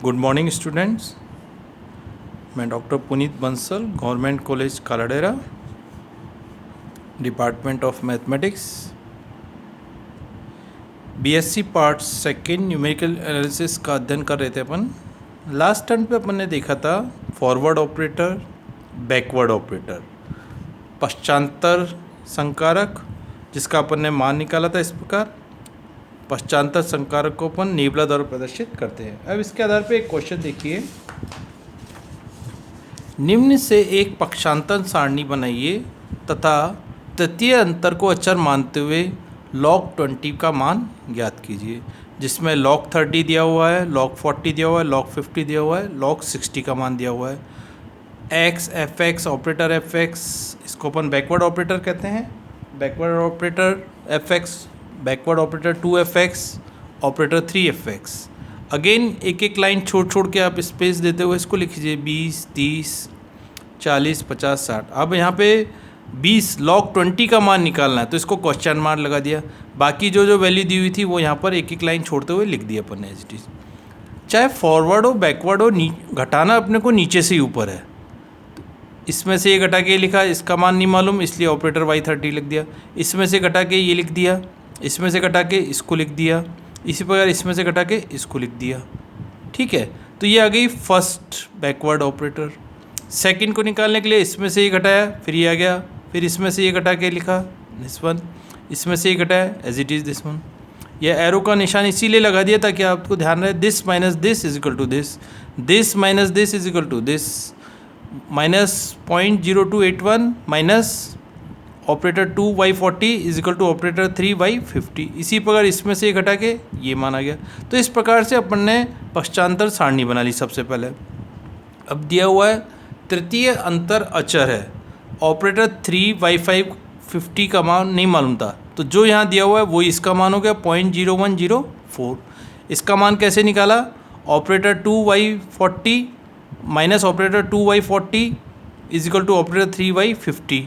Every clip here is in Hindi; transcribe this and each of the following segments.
Good morning students. मैं doctor Puneet Bansal, government college Kaladera, department of mathematics, BSc part second numerical analysis का अध्ययन कर रहे थे अपन। लास्ट टर्न पे अपन ने देखा था फॉरवर्ड ऑपरेटर, बैकवर्ड ऑपरेटर, पश्चांतर संकारक जिसका अपन ने मान निकाला था। इस प्रकार पश्चांतर संकारक को अपन नेबुला द्वारा प्रदर्शित करते हैं। अब इसके आधार पे एक क्वेश्चन देखिए, निम्न से एक पक्षांतर सारणी बनाइए तथा तृतीय अंतर को अचर मानते हुए log 20 का मान ज्ञात कीजिए, जिसमें log 30 दिया हुआ है, log 40 दिया हुआ है, log 50 दिया हुआ है, log 60 का मान दिया हुआ है। x F X operator F x, इसको अपन बैकवर्ड ऑपरेटर कहते हैं। Backward operator F X, backward operator 2fx, operator 3fx। Again एक एक लाइन छोड़ के आप स्पेस देते हुए इसको लिख लीजिए 20, 30, 40, 50, 60। अब यहाँ पे 20 log 20 का मान निकालना है तो इसको क्वेश्चन मार्क लगा दिया। बाकी जो वैल्यू दी हुई थी वो यहाँ पर एक एक लाइन छोड़ते हुए लिख दिया अपन ने एज इट इज। चाहे फॉरवर्ड हो बैकवर्ड हो, घटाना अपने को नीचे से ही ऊपर है। इसमें से ये घटा के लिखा, इसका मान नहीं मालूम इसलिए ऑपरेटर y30 लिख दिया। इसमें से घटा के ये लिख दिया, इसमें से घटा के इसको लिख दिया, इसी प्रकार इसमें से घटा के इसको लिख दिया। ठीक है, तो ये आ गई फर्स्ट बैकवर्ड ऑपरेटर। सेकंड को निकालने के लिए इसमें से ये घटाया, फिर ये आ गया, फिर इसमें से ये घटा के लिखा दिस वन, इसमें से ये घटाया as it is this one. यह एरो का निशान इसीलिए लगा दिया ताकि आपको ध्यान रहे, this minus this is equal to this, this minus this is equal to this, minus 0.0281 minus operator 2y40 is equal to operator 3y50। इसी प्रकार इसमें से घटा के ये माना गया। तो इस प्रकार से अपन ने पश्चांतर सारणी बना ली सबसे पहले। अब दिया हुआ है तृतीय अंतर अचर है, ऑपरेटर 3y50 का मान नहीं मालूम था, तो जो यहाँ दिया हुआ है वो इसका मान हो गया 0.0104। इसका मान कैसे निकाला, operator 2y40 minus operator 2y40 is equal to operator 3y50।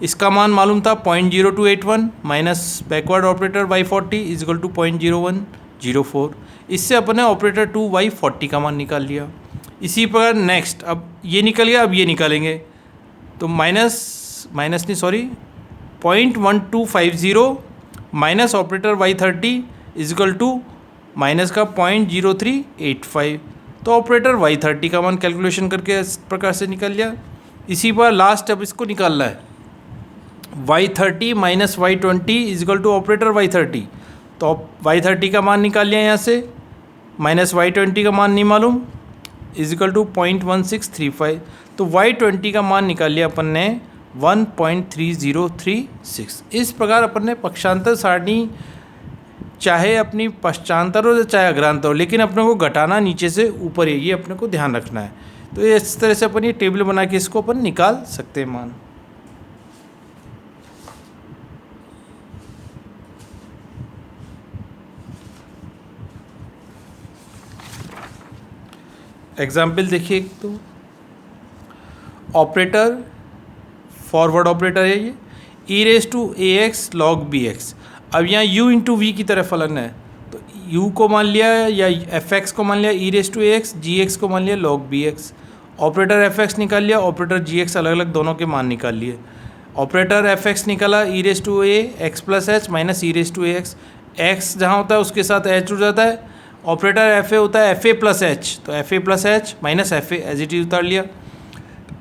इसका मान मालूम था 0.0281 minus backward operator y40 is equal to 0.0104। इससे अपने ऑपरेटर 2y40 का मान निकाल लिया। इसी प्रकार नेक्स्ट, अब ये निकल गया, अब ये निकालेंगे तो माइनस नहीं sorry 0.1250 minus operator y30 is equal to minus का 0.0385। तो ऑपरेटर y30 का मान कैलकुलेशन करके इस प्रकार से निकल लिया। इसी पर लास्ट अब इसको निकालना है, y30 minus y20 is equal to operator y30। तो y30 का मान निकाल लिया यहाँ से, माइनस y20 का मान नहीं मालूम इज इक्वल टू 0.1635। तो y20 का मान निकाल लिया अपन ने 1.3036। इस प्रकार अपन ने पक्षांतर सारणी चाहे अपनी पश्चांतर हो चाहे अग्रांतर हो, लेकिन अपने को घटाना नीचे से ऊपर है, ये अपने को ध्यान रखना है। तो इस तरह से अपन ये टेबल बना के इसको अपन निकाल सकते हैं मान। एग्जाम्पल देखिए, एक तो ऑपरेटर फॉरवर्ड ऑपरेटर है ये, e⁴ax log bx। अब यहाँ u इंटू वी की तरह फलन है, तो u को मान लिया या fx को मान लिया e⁴ax, gx को मान लिया log bx। ऑपरेटर fx निकाल लिया, ऑपरेटर gx अलग अलग दोनों के मान निकाल लिए। ऑपरेटर fx निकाला e⁴ax plus H minus e⁴ax, x जहाँ होता है उसके साथ h जुड़ जाता है। ऑपरेटर fa होता है fa प्लस एच, तो fa plus H minus fa as it is उतार लिया,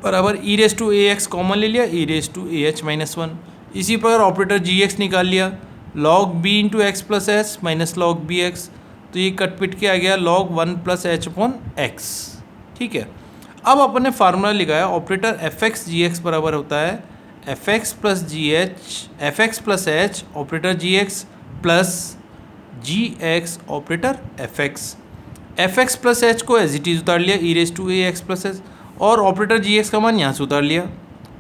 बराबर e⁴ax कॉमन ले लिया e⁴ah माइनस 1। इसी प्रकार ऑपरेटर gx निकाल लिया, log b into x plus H minus log bx, तो ये कट पिट के आ गया log 1 plus H upon x. ठीक है, अब अपन ने फार्मूला लिखाया, ऑपरेटर fx gx बराबर होता है fx plus H operator gx plus gx operator fx plus H को एज इट इज उतार लिया e⁴ax प्लस एच, और ऑपरेटर gx का मान यहाँ से उतार लिया,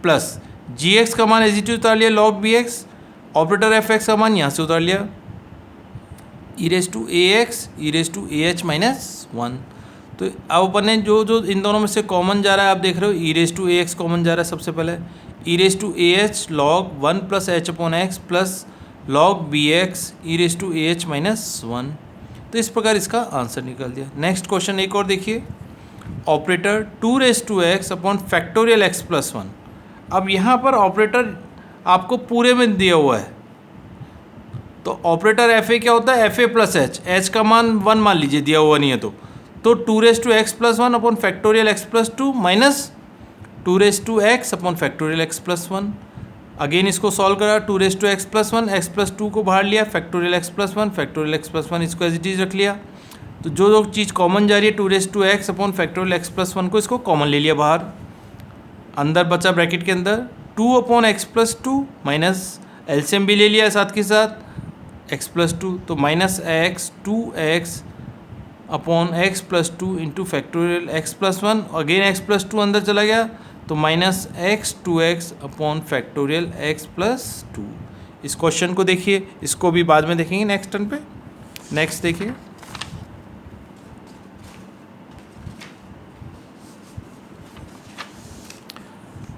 प्लस gx का मान एज इट इज उतार लिया log bx, ऑपरेटर fx का मान यहाँ से उतार लिया e⁴ah माइनस 1। तो अब अपन ने जो इन दोनों में से कॉमन जा रहा है आप देख रहे हो, e⁴ax कॉमन जा रहा है सबसे पहले, e⁴ah log 1 plus H upon x plus log bx e⁴ah minus 1। तो इस प्रकार इसका आंसर निकल दिया। नेक्स्ट क्वेश्चन एक और देखिए, operator 2x upon factorial x plus 1। अब यहाँ पर ऑपरेटर आपको पूरे में दिया हुआ है, तो ऑपरेटर एफ ए क्या होता है, एफ ए प्लस एच का मान 1 मान लीजिए, दिया हुआ नहीं है तो 2x plus 1 upon factorial x plus 2 minus 2x upon factorial x plus 1। Again इसको सॉल्व करा, 2x प्लस 1, x प्लस 2 को बाहर लिया, factorial x plus 1, factorial x plus 1 इसको एज इट इज रख लिया। तो जो चीज़ कॉमन जा रही है 2x upon factorial x plus 1 को इसको कॉमन ले लिया बाहर, अंदर बचा ब्रैकेट के अंदर 2 upon x plus 2 minus LCM भी ले लिया साथ के साथ x प्लस 2, तो minus x 2x upon x plus 2 into factorial x plus 1, again x plus 2 अंदर चला गया तो minus x 2x upon factorial x plus 2। इस क्वेश्चन को देखिए, इसको भी बाद में देखेंगे नेक्स्ट टर्न पे। नेक्स्ट देखिए,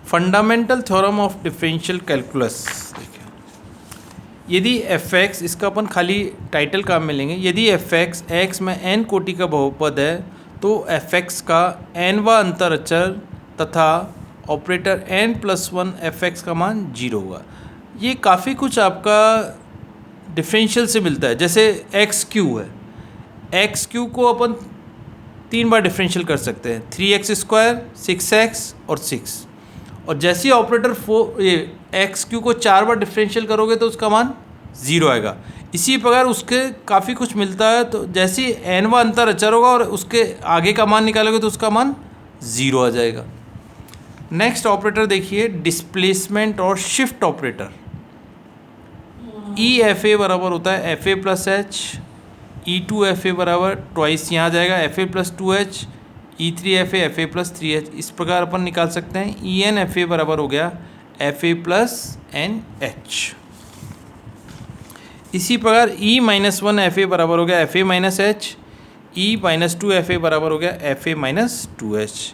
fundamental theorem of differential calculus. देखिए, यदि f(x), इसका अपन खाली टाइटल काम में लेंगे, यदि f(x) x में n कोटि का बहुपद है तो f(x) का nवां अंतर अचर तथा ऑपरेटर n प्लस 1 f(x) का मान 0 होगा। ये काफ़ी कुछ आपका डिफरेंशियल से मिलता है। जैसे x³ है, x³ को अपन 3 बार डिफरेंशियल कर सकते हैं, 3x², 6x और 6। और जैसे ही ऑपरेटर ये x³ को 4 बार डिफरेंशियल करोगे तो उसका मान 0 आएगा। इसी प्रकार उसके काफ़ी कुछ मिलता है, तो जैसे ही nवां अंतर अचर होगा और उसके आगे का मान निकालोगे तो उसका मान 0 आ जाएगा। नेक्स्ट ऑपरेटर देखिए, डिस्प्लेसमेंट और शिफ्ट ऑपरेटर। EFA बराबर होता है FA प्लस H, E2FA बराबर ट्वाइस यहाँ आ जाएगा FA plus 2H, E3FA FA plus 3H। इस प्रकार अपन निकाल सकते हैं ENFA बराबर हो गया FA प्लस NH। इसी प्रकार E माइनस 1 FA बराबर हो गया FA minus H, E minus 2 FA बराबर हो गया FA माइनस 2H।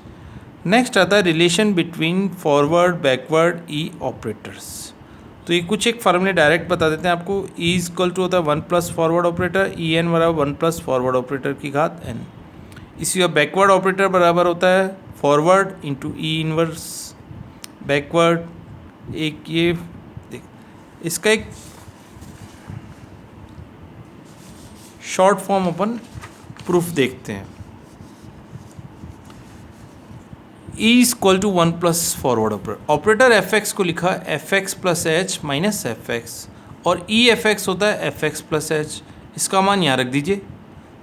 नेक्स्ट आता है रिलेशन बिटवीन फॉरवर्ड बैकवर्ड ई ऑपरेटर्स। तो ये कुछ एक फार्मूले डायरेक्ट बता देते हैं आपको। E इक्वल टू होता है 1 प्लस फॉरवर्ड ऑपरेटर, EN बराबर 1 प्लस फॉरवर्ड ऑपरेटर की घात n। इसी का बैकवर्ड ऑपरेटर बराबर होता है forward into E inverse backward. एक ये देख, इसका एक शॉर्ट फॉर्म अपन प्रूफ देखते हैं। E equal to 1 plus forward operator f(x) को लिखा f(x) plus h minus f(x) और EF(x) होता है f(x) प्लस h। इसका मान यहाँ रख दीजिए,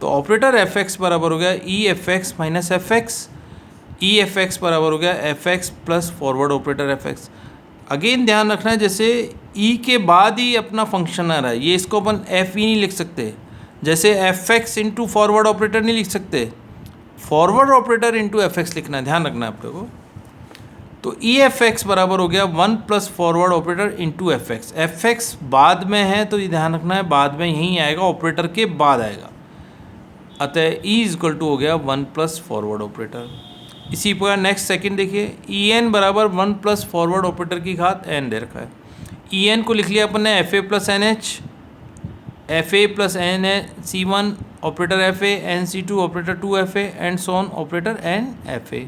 तो ऑपरेटर f(x) बराबर हो गया EF(x) माइनस f(x), EF(x) बराबर हो गया f(x) plus forward operator f(x). Again ध्यान रखना है, जैसे E के बाद ही अपना फंक्शन आ रहा है, ये इसको अपन FE नहीं लिख सकते, जैसे f(x) इंटू फॉरवर्ड ऑपरेटर नहीं लिख सकते, फॉरवर्ड ऑपरेटर इंटू f(x) लिखना है, ध्यान रखना है आप लोगों को। तो EF(x) बराबर हो गया 1 plus forward operator into f(x). f(x) बाद में है तो ये ध्यान रखना है, बाद में यहीं आएगा, ऑपरेटर के बाद आएगा, अतः E इक्वल टू हो गया 1 प्लस फॉरवर्ड ऑपरेटर। इसी प्रकार नेक्स्ट सेकंड देखिए, EN बराबर 1 प्लस फॉरवर्ड ऑपरेटर की घात n दे रखा है। EN को लिख लिया अपन ने FA plus NH, FA plus NC1 operator FA, NC2 operator 2FA and so on operator NFA।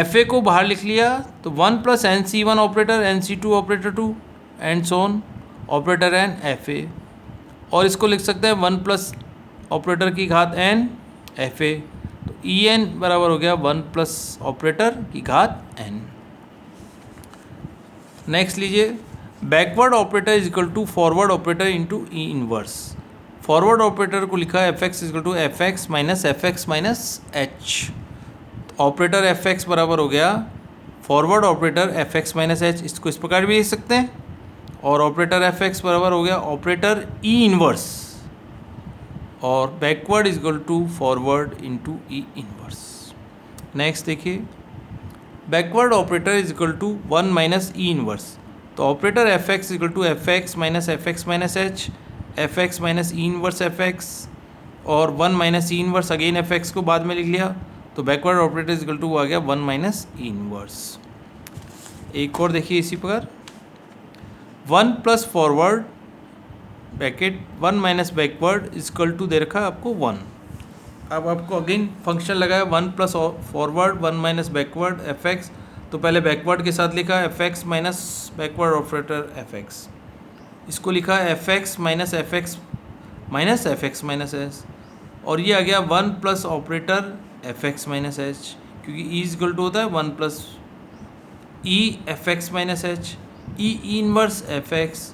FA को बाहर लिख लिया तो 1 plus NC1 operator, NC2 operator 2 and so on operator NFA। और इसको लिख सकते हैं 1 प्लस ऑपरेटर की घात n FA। तो EN बराबर हो गया 1 प्लस ऑपरेटर की घात n। नेक्स्ट लीजिए, backward operator is equal to forward operator into E inverse. Forward operator को लिखा है f(x) equal to f(x) minus f(x) minus h। Operator f(x) बराबर हो गया forward operator f(x) minus h, इसको इस प्रकार भी लिख सकते हैं, और ऑपरेटर f(x) बराबर हो गया ऑपरेटर ई इनवर्स, और backward is equal to forward into E inverse. Next देखिए, backward operator is equal to 1 minus E inverse. तो operator f(x) equal to f(x) minus f(x) minus h, f(x) minus E inverse f(x) और 1 minus E inverse again f(x) को बाद में लिख लिया, तो backward operator is equal to आ गया 1 माइनस ई इनवर्स। एक और देखिए इसी प्रकार, 1 plus forward bracket 1 minus backward is equal to दे रखा है आपको 1। अब आपको अगेन फंक्शन लगा है 1 plus forward 1 minus backward F x. तो पहले बैकवर्ड के साथ लिखा F X minus backward operator F x, इसको लिखा F X minus F X minus H, और ये आ गया 1 plus operator F X minus H, क्योंकि ई इजकल टू होता है 1 plus E F X minus H, ई इनवर्स एफ एक्स,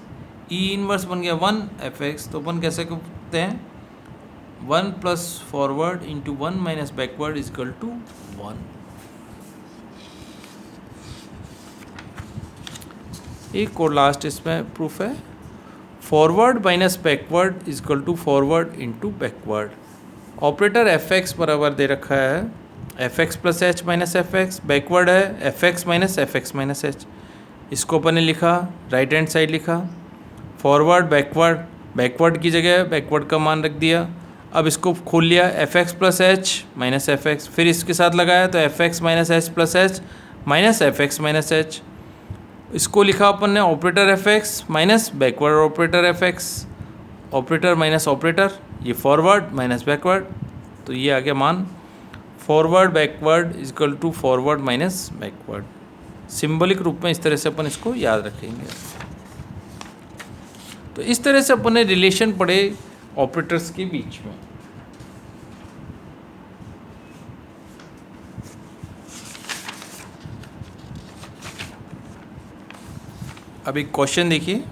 ई इनवर्स बन गया 1 एफ एक्स। तो अपन कैसे करते हैं 1 plus forward into 1 minus backward is equal to 1। एक और लास्ट इसमें प्रूफ है, forward minus backward is equal to forward into backward. Operator F X बराबर दे रखा है F X plus H minus F X, backward है एफ एक्स माइनस एच। इसको अपन ने लिखा राइट हैंड साइड लिखा, फॉरवर्ड बैकवर्ड की जगह बैकवर्ड का मान रख दिया। अब इसको खोल लिया F X plus H minus F X, फिर इसके साथ लगाया तो F X minus H plus H minus F X minus H. इसको लिखा अपन ने operator F X minus backward operator F X, operator minus operator, ये फॉरवर्ड माइनस बैकवर्ड, तो ये आ गया मान forward backward is equal to forward minus backward. Symbolic रूप में इस तरह से अपन इसको याद रखेंगे। तो इस तरह से अपन ने रिलेशन पढ़े ऑपरेटर्स के बीच में। अब एक क्वेश्चन देखिए,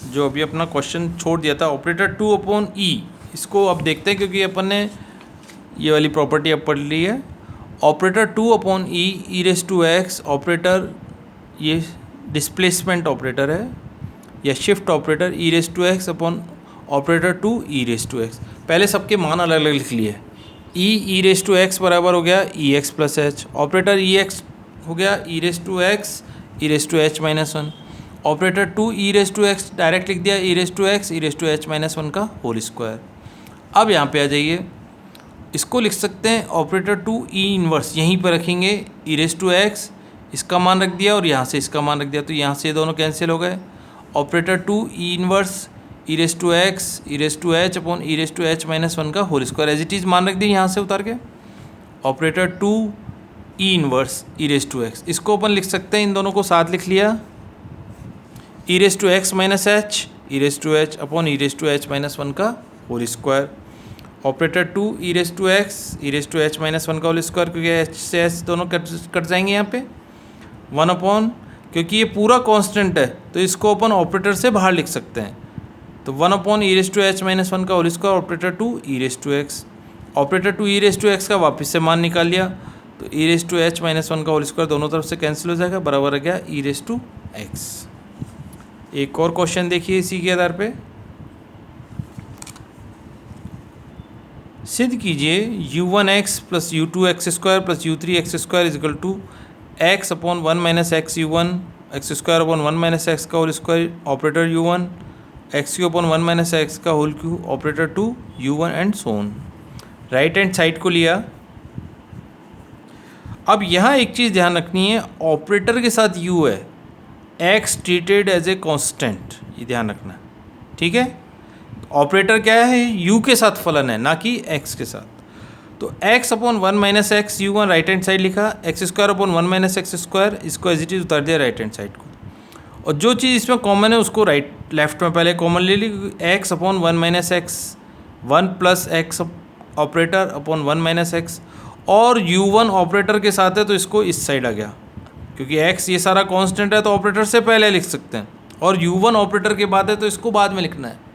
जो अभी अपना क्वेश्चन छोड़ दिया था ऑपरेटर 2 अपॉन ई, इसको अब देखते हैं क्योंकि अपन ने ये वाली प्रॉपर्टी अब पढ़ ली है। Operator 2 upon E raise to X, operator ये डिस्प्लेसमेंट ऑपरेटर है या shift operator E raise to X upon operator 2 E raise to X. पहले सबके मान अलग अलग लिख लिए, ई रेस टू एक्स बराबर हो गया E X plus H, operator E X हो गया E raise to X E raise to H minus 1, operator 2 E raise to X direct लिख दिया E raise to X E raise to H minus 1 का होल स्क्वायर। अब यहाँ पे आ जाइए, इसको लिख सकते हैं ऑपरेटर 2 ई इनवर्स, यहीं पर रखेंगे ई रेस टू एक्स, इसका मान रख दिया और यहाँ से इसका मान रख दिया, तो यहाँ से ये दोनों कैंसिल हो गए। Operator 2 E inverse E raise to X E raise to H upon E raise to H minus 1 का whole square, as it is मान रख दी यहाँ से उतार के। Operator 2 E inverse E raise to X, इसको अपन लिख सकते हैं, इन दोनों को साथ लिख लिया E raise to X minus H E raise to H upon E raise to H minus 1 का whole square. Operator 2 E raise to X E raise to H minus 1 का होल स्क्वायर, क्योंकि एच से एच दोनों कट जाएंगे यहाँ पे 1 अपॉन, क्योंकि ये पूरा कांस्टेंट है तो इसको अपन ऑपरेटर से बाहर लिख सकते हैं, तो 1 upon E raise to H minus 1 का whole square operator 2 E raise to X. Operator 2 E raise to X का वापस से मान निकाल लिया, तो E raise to H minus 1 का होल स्क्वायर दोनों तरफ से कैंसिल हो जाएगा, बराबर आ गया ई रेस टू एक्स। एक और क्वेश्चन देखिए इसी के आधार पे, सिद्ध कीजिए u1x plus u2x square plus u3x square is equal to x upon 1 minus X u1 X square upon 1 minus X का whole square operator u1 X cube upon 1 minus X का whole cube operator 2 u1 and so on. Right hand side को लिया। अब यहाँ एक चीज़ ध्यान रखनी है, ऑपरेटर के साथ u है, x treated as a constant, ये ध्यान रखना, ठीक है। ऑपरेटर क्या है, u के साथ फलन है, ना कि x के साथ। तो x upon 1 minus X u1 right hand side लिखा, X square upon 1 minus X square, इसको एज इट इज उतार दिया राइट हैंड साइड को, और जो चीज़ इसमें कॉमन है उसको राइट लेफ्ट में पहले कॉमन ले ली, x upon 1 minus x 1 plus x operator upon 1 minus x, और u1 ऑपरेटर के साथ है तो इसको इस साइड आ गया, क्योंकि x ये सारा कांस्टेंट है तो ऑपरेटर से पहले लिख सकते हैं, और u1 ऑपरेटर के बाद है तो इसको बाद में लिखना है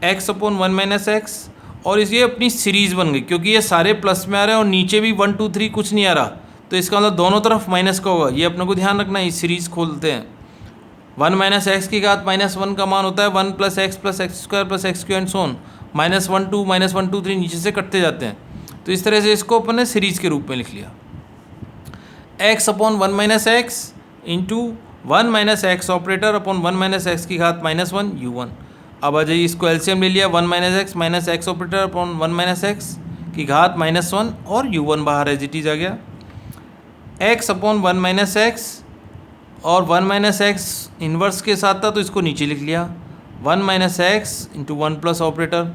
x अपॉन 1 माइनस एक्स, और ये अपनी सीरीज़ बन गई, क्योंकि ये सारे प्लस में आ रहे हैं और नीचे भी 1 2 3 कुछ नहीं आ रहा, तो इसका मतलब दोनों तरफ माइनस का होगा, ये अपने को ध्यान रखना है। ये सीरीज़ खोलते हैं, 1 माइनस एक्स की घात माइनस 1 का मान होता है 1 plus X square plus X Q and so on, minus 1 2 3 नीचे से कटते जाते हैं, तो इस तरह से इसको अपन ने सीरीज़ के रूप में लिख लिया, x upon 1 minus x into 1 minus x operator upon 1 minus x की घात माइनस 1 u1। अब आ जाइए, इसको एलसीएम ले लिया, 1 minus x operator upon 1 minus x की घात माइनस 1 और u1 बाहर एज इट इज आ गया, एक्स अपॉन 1 माइनस एक्स, और 1 माइनस एक्स इन्वर्स के साथ था तो इसको नीचे लिख लिया, 1 minus x into 1 plus operator,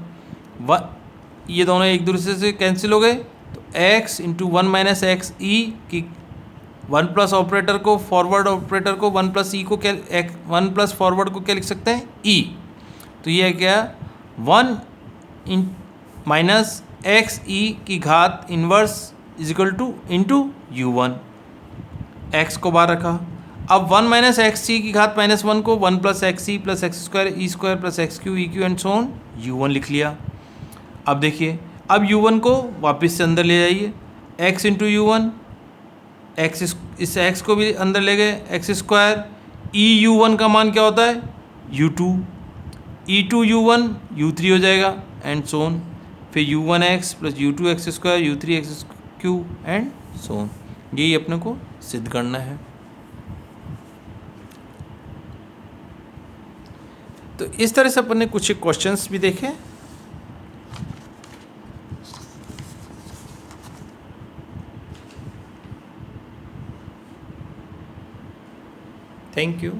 ये दोनों एक दूसरे से कैंसिल हो गए, तो x into 1 minus x E की 1 प्लस ऑपरेटर को, फॉरवर्ड ऑपरेटर को 1 प्लस ई को क्या, 1 प्लस फॉरवर्ड को क्या लिख सकते हैं, ई। तो ये है क्या, 1 इन माइनस एक्स ई की घात inverse is equal to into u1, एक्स को बाहर रखा। अब 1 माइनस एक्स सी की घात माइनस 1 को 1 plus X C plus X square E square plus X Q E Q and so on u1 लिख लिया। अब देखिए, अब u1 को वापस से अंदर ले जाइए, x इंटू u1, एक्स इस x को भी अंदर ले गए, एक्स स्क्वायर ई u1 का मान क्या होता है, u2, e2 u1 u3 हो जाएगा एंड सो ऑन, फिर u1x plus u2 x square u3 x Q and so on. यही अपने को सिद्ध करना है। तो इस तरह से अपन ने कुछ क्वेश्चंस भी देखे। Thank you.